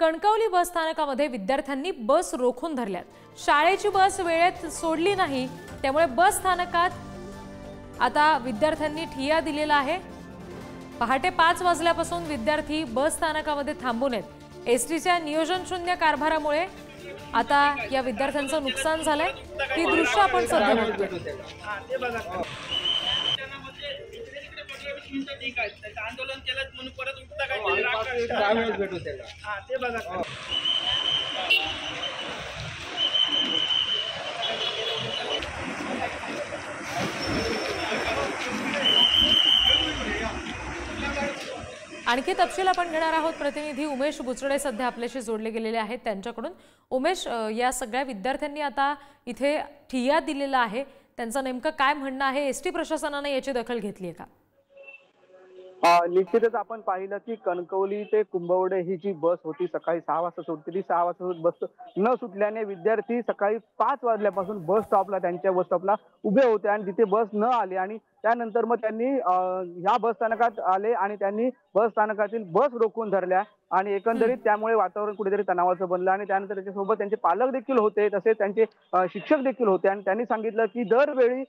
कणकवली बस स्थानकामध्ये विद्यार्थ्यांनी बस रोखून धरल्यात। शाळेची बस वेळेत सोडली नाही, त्यामुळे बस स्थानकात आता विद्यार्थ्यांनी ठिय्या दिलेला आहे। पहाटे 5 वाजल्यापासून विद्यार्थी बस स्थानकामध्ये थांबून आहेत। एसटीच्या नियोजन शून्य कारभारामुळे आता या विद्यार्थ्यांचं नुकसान झालंय। ही दृश्य आपण सध्या बघतोय। आंदोलन केलं म्हणून परत उठता काय ते बघा। आणखी तपशील आपण घेणार आहोत। प्रतिनिधी उमेश बुचडे सध्या आपल्याशी जोडले गेलेले आहेत त्यांच्याकडून। उमेश, या सगळ्या विद्यार्थ्यांनी आता इथे ठिय्या दिलेला आहे, त्यांचं नेमकं काय म्हणणं आहे? एसटी प्रशासनाने याची दखल घेतली आहे का? निश्चितच आपण पाहिलं की कणकवली ते कुंभवडे ही जी बस होती सकाळी 6 वाजता सुटली, ती 6 वाजता बस न सुटल्याने विद्यार्थी सकाळी 5 वाजल्यापासून बस स्टॉपला त्यांच्या बस स्टॉपला उभे होते आणि तिथे बस न आली आणि त्यानंतर मग त्यांनी ह्या बस स्थानकात आले आणि त्यांनी बस स्थानकातील बस रोखून धरल्या आणि एकंदरीत त्यामुळे वातावरण कुठेतरी तणावाचं बनलं आणि त्यानंतर त्याच्यासोबत त्यांचे पालक देखील होते, तसेच त्यांचे शिक्षक देखील होते आणि त्यांनी सांगितलं की दरवेळी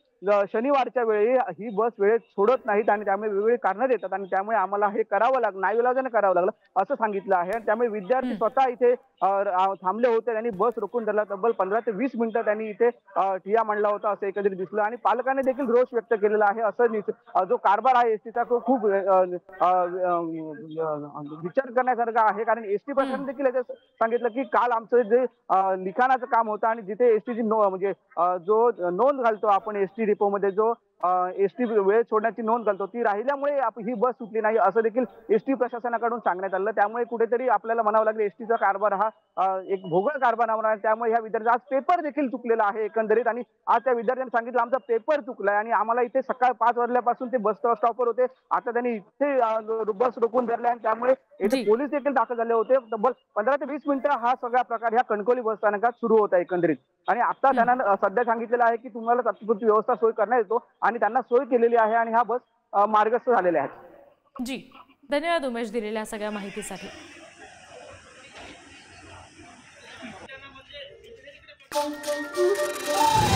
शनिवारच्या वेळी ही बस वेळेत सोडत नाहीत आणि त्यामुळे वेगवेगळी कारणं देतात आणि त्यामुळे आम्हाला हे करावं लागलं, नाईलाजाने करावं लागलं असं सांगितलं आहे। आणि त्यामुळे विद्यार्थी स्वतः इथे थांबले होते, त्यांनी बस रोखून धरला। तब्बल 15 ते 20 मिनिटं त्यांनी इथे ठिय्या मांडला होता असं एकंदरीत दिसलं आणि पालकांनी देखील रोष व्यक्त केलेला आहे। असं जो कारभार आहे एसटीचा तो खूप विचार करण्यासारखा आहे, कारण एसटी प्रशासन देखील याचं सांगितलं की काल आमचं जे लिखाणाचं काम होतं आणि जिथे एसटीची म्हणजे जो नोंद घालतो आपण एसटी डिपो मध्ये, जो एसटी वेळ सोडण्याची नोंद घालतो, ती राहिल्यामुळे ही बस सुटली नाही असं देखील एसटी प्रशासनाकडून सांगण्यात आलं। त्यामुळे कुठेतरी आपल्याला म्हणावं लागलं एसटीचा कारभार हा एक भोगळ कारभार आहे। त्यामुळे ह्या विद्यार्थी आज पेपर देखील चुकलेला आहे एकंदरीत आणि आज त्या विद्यार्थ्यांनी सांगितलं आमचा पेपर चुकलाय आणि आम्हाला इथे सकाळ 5 वाजल्यापासून ते बस स्टॉपवर होते, आता त्यांनी इथे बस रोखून धरले आणि त्यामुळे इथे पोलीस देखील दाखल झाले होते। तब्बल 15 ते 20 मिनिटं हा सगळा प्रकार ह्या कणकवली बस स्थानकात सुरू होता एकंदरीत आणि आता त्यांना सध्या सांगितलेलं आहे की तुम्हाला तात्पुरती व्यवस्था सोय करण्यात येतो आणि त्यांना सोय केलेली आहे आणि ह्या बस मार्गस्थ झालेल्या आहेत। जी, धन्यवाद उमेश दिलेल्या सगळ्या माहितीसाठी। Thank you.